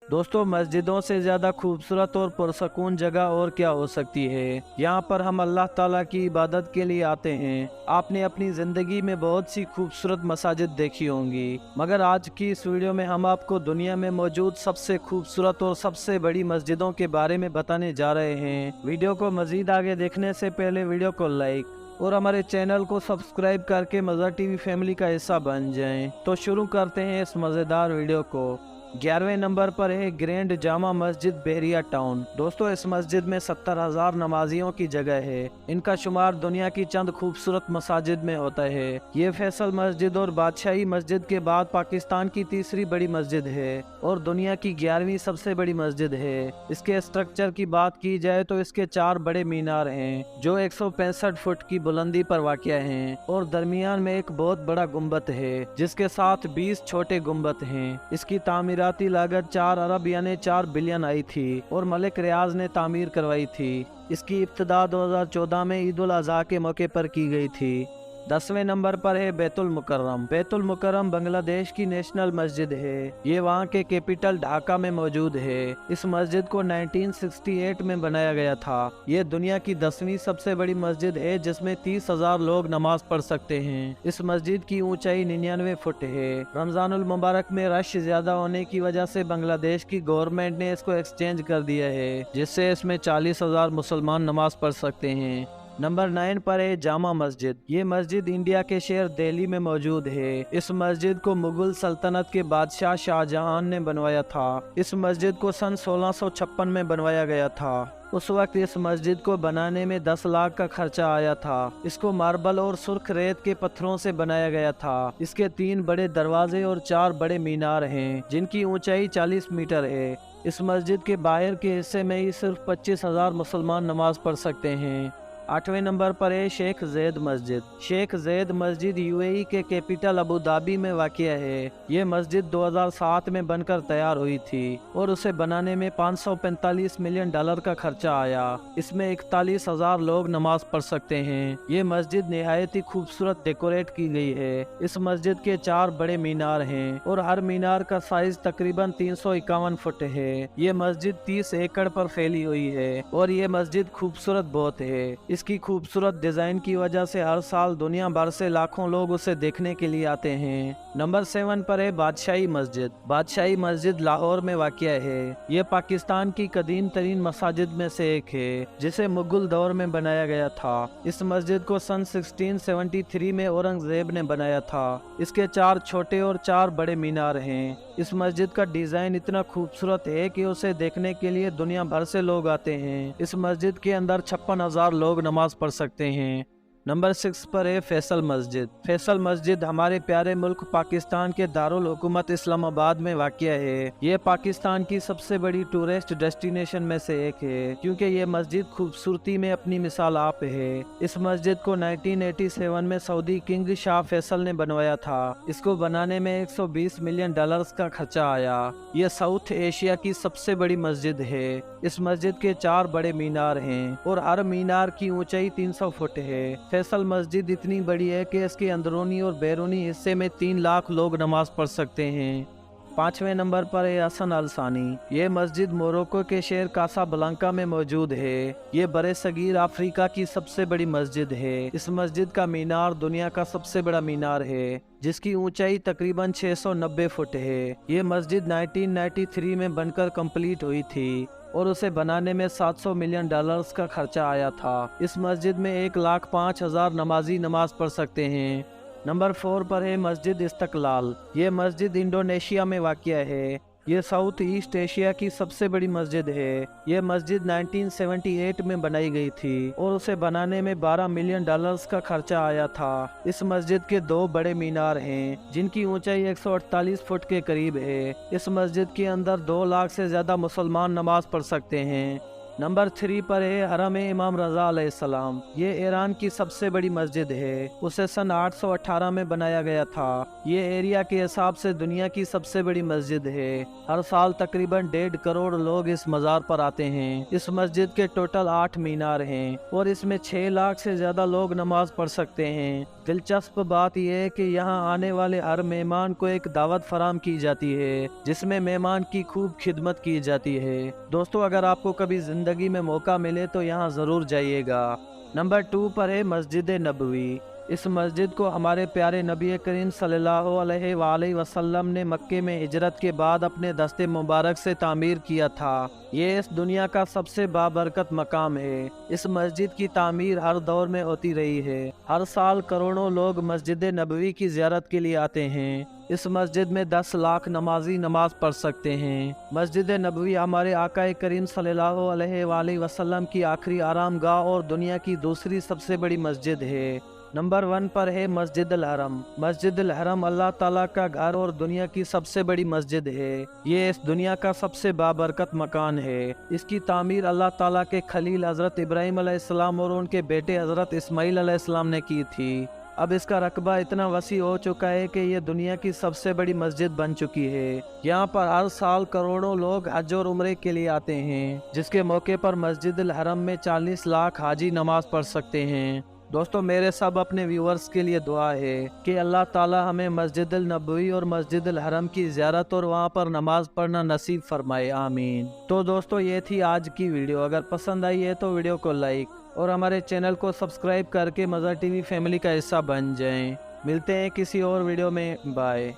दोस्तों, मस्जिदों से ज़्यादा खूबसूरत और पुरसकून जगह और क्या हो सकती है। यहाँ पर हम अल्लाह ताला की इबादत के लिए आते हैं। आपने अपनी ज़िंदगी में बहुत सी खूबसूरत मसाजिद देखी होंगी, मगर आज की इस वीडियो में हम आपको दुनिया में मौजूद सबसे खूबसूरत और सबसे बड़ी मस्जिदों के बारे में बताने जा रहे हैं। वीडियो को मज़ीद आगे देखने से पहले वीडियो को लाइक और हमारे चैनल को सब्सक्राइब करके मज़ा टीवी फैमिली का हिस्सा बन जाएं। तो शुरू करते हैं इस मज़ेदार वीडियो को। 11वें नंबर पर है ग्रैंड जामा मस्जिद बहरिया टाउन। दोस्तों, इस मस्जिद में 70,000 नमाजियों की जगह है। इनका शुमार दुनिया की चंद खूबसूरत मसाजिद में होता है। ये फैसल मस्जिद और बादशाही मस्जिद के बाद पाकिस्तान की तीसरी बड़ी मस्जिद है और दुनिया की 11वीं सबसे बड़ी मस्जिद है। इसके स्ट्रक्चर की बात की जाए तो इसके 4 बड़े मीनार हैं जो 165 फुट की बुलंदी पर वाक़या हैं और दरमियान में एक बहुत बड़ा गुम्बद है जिसके साथ 20 छोटे गुम्बद हैं। इसकी तामीराती लागत 4 अरब यानी 4 बिलियन आई थी और मलिक रियाज ने तामीर करवाई थी। इसकी इब्तिदा 2014 में ईद उल अज़हा के मौके पर की गई थी। 10वें नंबर पर है बैतुल मुकर्रम। बैतुल मुकर्रम बांग्लादेश की नेशनल मस्जिद है। ये वहाँ के कैपिटल ढाका में मौजूद है। इस मस्जिद को 1968 में बनाया गया था। ये दुनिया की 10वीं सबसे बड़ी मस्जिद है जिसमें 30,000 लोग नमाज पढ़ सकते हैं। इस मस्जिद की ऊंचाई 99 फुट है। रमजानुल मुबारक में रश ज्यादा होने की वजह से बांग्लादेश की गवर्नमेंट ने इसको एक्सचेंज कर दिया है, जिससे इसमें 40,000 मुसलमान नमाज पढ़ सकते हैं। नंबर 9 पर है जामा मस्जिद। ये मस्जिद इंडिया के शहर दिल्ली में मौजूद है। इस मस्जिद को मुगल सल्तनत के बादशाह शाहजहां ने बनवाया था। इस मस्जिद को सन 1656 में बनवाया गया था। उस वक्त इस मस्जिद को बनाने में 10 लाख का खर्चा आया था। इसको मार्बल और सुर्ख रेत के पत्थरों से बनाया गया था। इसके 3 बड़े दरवाजे और 4 बड़े मीनार हैं जिनकी ऊंचाई 40 मीटर है। इस मस्जिद के बाहर के हिस्से में ही सिर्फ 25,000 मुसलमान नमाज पढ़ सकते हैं। 8वें नंबर पर है शेख ज़ैद मस्जिद। शेख ज़ैद मस्जिद यूएई के कैपिटल अबू धाबी में वाक़िया है। ये मस्जिद 2007 में बनकर तैयार हुई थी और उसे बनाने में 545 मिलियन डॉलर का खर्चा आया। इसमें 41,000 लोग नमाज पढ़ सकते हैं। ये मस्जिद निहायत ही खूबसूरत डेकोरेट की गई है। इस मस्जिद के 4 बड़े मीनार हैं और हर मीनार का साइज तकरीबन 351 फुट है। ये मस्जिद 30 एकड़ पर फैली हुई है और ये मस्जिद खूबसूरत बहुत है। इसकी खूबसूरत डिजाइन की वजह से हर साल दुनिया भर से लाखों लोग उसे देखने के लिए आते हैं। नंबर 7 पर है बादशाही मस्जिद। बादशाही मस्जिद लाहौर में वाक़या है। ये पाकिस्तान की कदीम तरीन मसाजिद में से एक है जिसे मुगल दौर में बनाया गया था। इस मस्जिद को सन 1673 में औरंगजेब ने बनाया था। इसके 4 छोटे और 4 बड़े मीनार हैं। इस मस्जिद का डिजाइन इतना खूबसूरत है कि उसे देखने के लिए दुनिया भर से लोग आते हैं। इस मस्जिद के अंदर 56,000 लोग नमाज पढ़ सकते हैं। नंबर 6 पर है फैसल मस्जिद। फैसल मस्जिद हमारे प्यारे मुल्क पाकिस्तान के दारुल हुकूमत इस्लामाबाद में वाक़या है। ये पाकिस्तान की सबसे बड़ी टूरिस्ट डेस्टिनेशन में से एक है क्योंकि ये मस्जिद खूबसूरती में अपनी मिसाल आप है। इस मस्जिद को 1987 में सऊदी किंग शाह फैसल ने बनवाया था। इसको बनाने में 120 मिलियन डॉलर्स का खर्चा आया। ये साउथ एशिया की सबसे बड़ी मस्जिद है। इस मस्जिद के 4 बड़े मीनार हैं और हर मीनार की ऊंचाई 300 फुट है। फैसल मस्जिद इतनी बड़ी है कि इसके अंदरूनी और बैरूनी हिस्से में 3 लाख लोग नमाज पढ़ सकते हैं। 5वें नंबर पर है हसन अल सानी। ये मस्जिद मोरक्को के शहर कासाब्लांका में मौजूद है। ये बड़े सगीर अफ्रीका की सबसे बड़ी मस्जिद है। इस मस्जिद का मीनार दुनिया का सबसे बड़ा मीनार है जिसकी ऊंचाई तकरीबन 690 फुट है। ये मस्जिद 1993 में बनकर कंप्लीट हुई थी और उसे बनाने में 700 मिलियन डॉलर्स का खर्चा आया था। इस मस्जिद में 1,05,000 नमाजी नमाज पढ़ सकते हैं। नंबर 4 पर है मस्जिद इस्तकलाल। ये मस्जिद इंडोनेशिया में वाक़या है। ये साउथ ईस्ट एशिया की सबसे बड़ी मस्जिद है। ये मस्जिद 1978 में बनाई गई थी और उसे बनाने में 12 मिलियन डॉलर्स का खर्चा आया था। इस मस्जिद के 2 बड़े मीनार हैं जिनकी ऊंचाई 148 फुट के करीब है। इस मस्जिद के अंदर 2 लाख से ज्यादा मुसलमान नमाज पढ़ सकते हैं। नंबर 3 पर है हरम इमाम रजा अलैहिस्सलाम। ये ईरान की सबसे बड़ी मस्जिद है। उसे सन 818 में बनाया गया था। ये एरिया के हिसाब से दुनिया की सबसे बड़ी मस्जिद है। हर साल तकरीबन 1.5 करोड़ लोग इस मज़ार पर आते हैं। इस मस्जिद के टोटल 8 मीनार हैं और इसमें 6 लाख से ज्यादा लोग नमाज पढ़ सकते हैं। दिलचस्प बात यह है कि यहाँ आने वाले हर मेहमान को एक दावत फराम की जाती है जिसमें मेहमान की खूब खिदमत की जाती है। दोस्तों, अगर आपको कभी जिंदगी में मौका मिले तो यहाँ ज़रूर जाइएगा। नंबर 2 पर है मस्जिद नबवी। इस मस्जिद को हमारे प्यारे नबी करीम सल्लल्लाहु अलैहि वसल्लम ने मक्के में हिजरत के बाद अपने दस्ते मुबारक से तामीर किया था। ये इस दुनिया का सबसे बाबरकत मकाम है। इस मस्जिद की तामीर हर दौर में होती रही है। हर साल करोड़ों लोग मस्जिद नबवी की ज़ियारत के लिए आते हैं। इस मस्जिद में 10 लाख नमाजी नमाज पढ़ सकते हैं। मस्जिद नबवी हमारे आका करीम सल्लल्लाहु अलैहि वसल्लम की आखिरी आराम गाह और दुनिया की दूसरी सबसे बड़ी मस्जिद है। नंबर 1 पर है मस्जिद अल हरम। मस्जिद अल हरम अल्लाह ताला का घर और दुनिया की सबसे बड़ी मस्जिद है। ये इस दुनिया का सबसे बाबरकत मकान है। इसकी तामीर अल्लाह ताला के खलील हज़रत इब्राहीम अलैहिस्सलाम और उनके बेटे हज़रत इस्माईल अलैहिस्सलाम ने की थी। अब इसका रकबा इतना वसी हो चुका है कि ये दुनिया की सबसे बड़ी मस्जिद बन चुकी है। यहाँ पर हर साल करोड़ों लोग हज और उम्रे के लिए आते हैं, जिसके मौके पर मस्जिद अल हरम में 40 लाख हाजी नमाज पढ़ सकते हैं। दोस्तों, मेरे सब अपने व्यूअर्स के लिए दुआ है कि अल्लाह ताला हमें मस्जिद अल नबवी और मस्जिद अल हरम की ज़ियारत और वहाँ पर नमाज पढ़ना नसीब फरमाए, आमीन। तो दोस्तों, ये थी आज की वीडियो। अगर पसंद आई है तो वीडियो को लाइक और हमारे चैनल को सब्सक्राइब करके मज़ा टीवी फैमिली का हिस्सा बन जाएं। मिलते हैं किसी और वीडियो में। बाय।